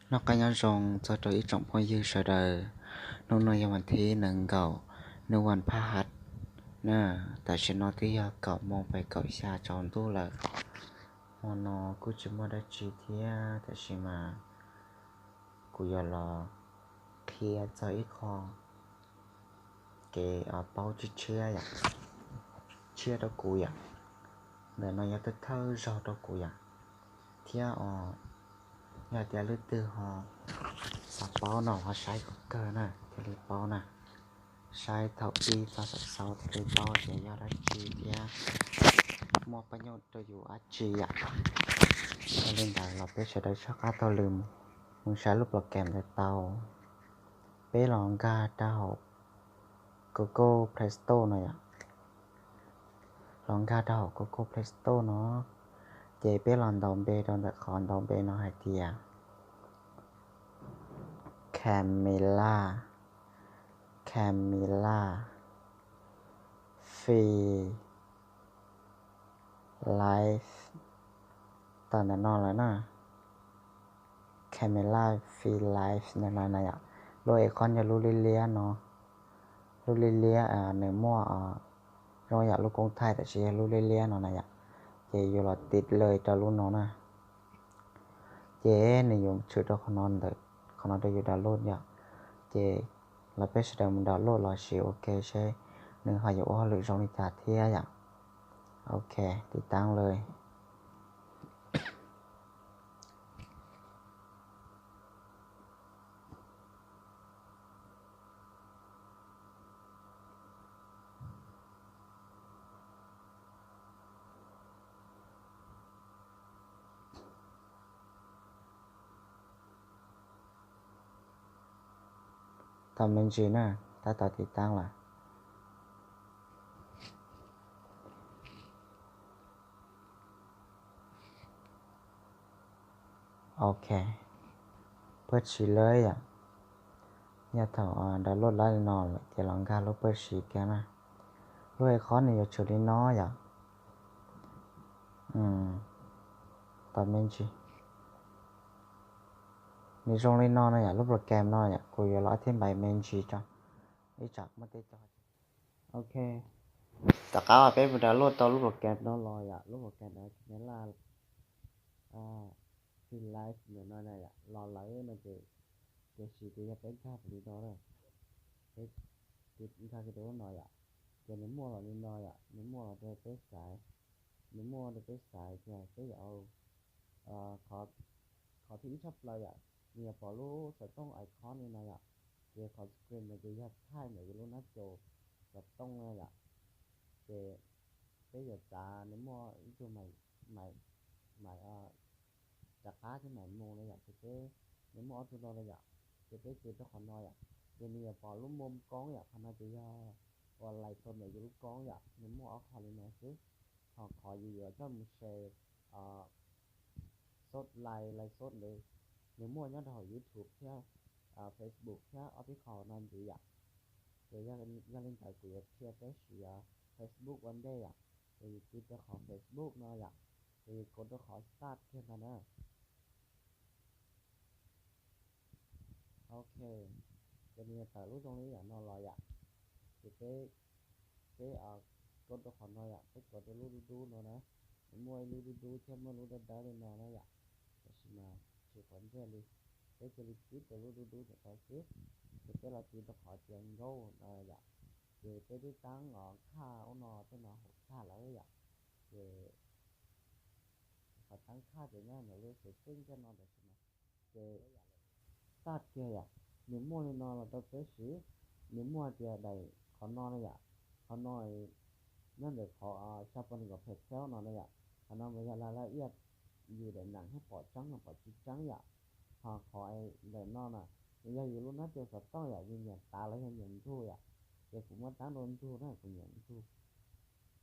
nó cái nhau rong cho tôi ít trọng phong dư sợ đời nó nóiวันที่หนึ่งเก่าในวันพฤหัสน่ะแต่ฉันนอที่เก่ามองไปเก่าชาจอนตู้ละมอนอกูจะมาได้จีเทียแต่ฉันมากูอยากรอเคลียร์ใจอีกคอเกอเป้าจิเชื่ออยากเชื่อตัวกูอยากเดี๋ยวน้อยอยากจะเท่ารอตัวกูอยากเที่ยวอยากจะลึกตื้อหอสักเป้าหน่อใช้เกินน่ะจะรีบเป้าน่ะใช้เท่าปีตาสักเสาจะรีบเป้าจะอยากได้จีเทียมอประโยชน์ตัวอยู่อาจีอยากเล่นได้เราไปใช้ได้ชักอาตัวลืมมึงใช้รูปโปรแกรมในเตาไปลองกาเต้าGoogle Play Store หน่อยอะลองกาเต้า Google Play Store เนาะเจไปลองดอมเบดอนแต่คอนดอมเบเนาะไอเดียแคมเมล่าฟรีไลฟ์ตอนนั้นนอนแล้วนะแคมเมล่าฟรีไลฟ์นั่นอะไรอะโดยไอคอนจะรู้เลี้ยเนาะรู้เลี้ยในมั่วเราอยากรู้กงไทยแต่เชียรู้เลี้ยเนาะนะอยากเจอยู่หลอดติดเลยจะรู้เนาะนะเจนิยมชุดเราขนอนเด็กขนอนได้อยู่ดาวน์โหลดอยากเจเราไปแสดงมันดาวน์โหลดรอชิโอเคใช่หนึ่งหอยว่าหรือจงนิจาเทียอยากโอเคติดตั้งเลยทำเป็นจีน่ะถ้าต่อติดตั้งล่ะโอเคเปิดชีเลยอ่ะอย่าถอดาวน์โหลดไล่นอนเลยจะลองการลบเปิดชีแกนะด้วยไอคอนเนี่ยชุดนี้น้อยอ่ะตอนเป็นจีนี่ตรงนี้นอนอ่ะรูปโปรแกรมน้อยอ่ะกูจะรอที่ใบเมนจีจ้ะไอ้จักไม่ได้จอดโอเคแต่ก็ไปดาวน์โหลดตัวรูปโปรแกรมน้อยเลยอ่ะรูปโปรแกรมนะเนี่ยล่ะฟิลไลฟ์เนี่ยน้อยอ่ะรอเลยนะเจชีก็จะเป็นค่าผลิตน้อยเลยเฮ้ยติดค่าผลิตน้อยอ่ะเจนี่มั่วเรานี่น้อยอ่ะนี่มั่วเราจะไปสายนี่มั่วเราไปสายเนี่ยก็จะเอาขอที่ชอบเลยอ่ะเนี่ยพอรู้จะต้องไอคอนนี่น้อยอ่ะเจขอสกรีนมันจะยัดท้ายเหมือนรู้นะโจจะต้องเลยอ่ะเจgiờ ta nếu mà cho mày mày mày chả cá cho mày mua này vậy cái nếu mà tôi nói này vậy cái chuyện đó còn nói vậy cái này bỏ lúc mồm con vậy thành ra chỉ còn lại tôi này lúc con vậy nếu mà ở khỏi này chứ họ khỏi gì ở trong một xe sốt lại sốt đấy nếu mà nhớ hỏi YouTube theo Facebook theo ở cái khỏi nan gì vậy rồi ra lên tại của theo cái gì Facebook one day à thìกูจะขอ Facebook หน่อยอ่ะthìกูจะขอ start แค่นั้นนะโอเคจะมีแต่รู้ตรงนี้อย่างนอนรอยอ่ะthìกูจะขอหน่อยอ่ะcáiกูจะรู้ดูหน่อยนะมวยรู้ดูเชื่อมันรู้ได้เลยนอนนะอ่ะแต่สิมาสิผลเชื่อเลยจะรีบคิดจะรู้ดูจะขอคิดcái làกูจะขอเจียงโง่หน่อยอ่ะthì đi tăng ởข้าวนอที่นอหกข้าแล้วอ่ะhọ tăng khá để nhau nó lên sẽ sinh cho nó được mà để tát kia à nếu mua thì nó là tao tới xí nếu mua thì đầy họ nói này à họ nói nên được họ sao con gặp hết kéo nó này à họ nói bây giờ là yết gì để nặng hết bỏ trắng là bỏ chỉ trắng vậy họ khỏi để nó nè bây giờ gì luôn nó chưa sắp to vậy nhưng mà ta lấy nhận thu à thì cũng mất tám đô thu đó cũng nhận thu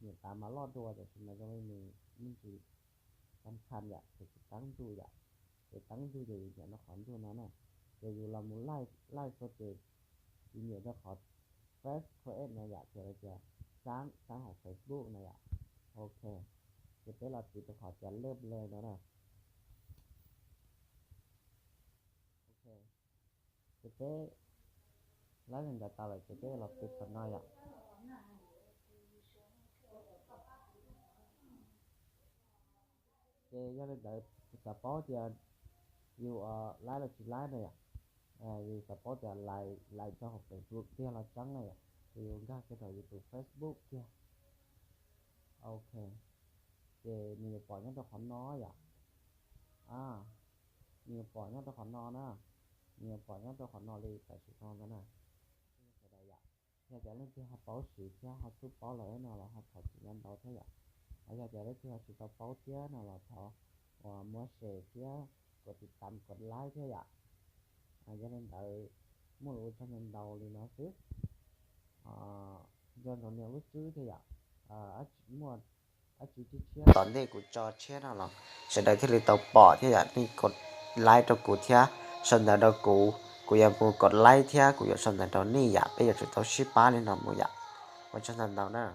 nhiều ta mà lo đùa thì là cho mình chỉสำคัญอยากจะตั้งดูอยากจะตั้งดูเดี๋ยวจะนักขอนดูนั้นน่ะเดี๋ยวเรามุไล่โปรเจกต์ทีนี้จะขอเฟซโคเอ็นนะอยากจะสร้างของ Facebook นะอยากโอเคจะเป็นเราจะขอจะเริ่มเลยนะ chế lấy lên tao là chế là cái phần nói ạ chế cho nên đợi support cho yêu lái là chỉ lái này ạ yêu support cho lại cho học Facebook kia là trắng này ạ yêu ra cái đầu YouTube Facebook kia ok chế nhiều bỏ nhất cho khoản nói ạ nhiều bỏ nhất cho khoản nó nè nhiều bỏ nhất cho khoản nó đi tại sự con đó nè cái đây ạ nhà trả lên kia học bảo sĩ kia học giúp bảo lợi nào là học học chỉ nhân đâu thế ạ ở nhà trả lên kia sự tao bảo kia nào là thọ mua xe kia cóติดตามกดไลค์thế ạ cho nên đợi mua cho nên đầu thì nó tiếp do nó nhiều lúc chứ thế ạ mua chú chia tận đây của cho chia nào là sẽ đợi thì tao bỏ thế ạ điกด like cho cụ thia xong rồi đó cụ giờ cụกด like thia cụ giờ xong rồi đó nè ạ bây giờ tụi tao ship bán lên nó mua ạ và cho nên đó nè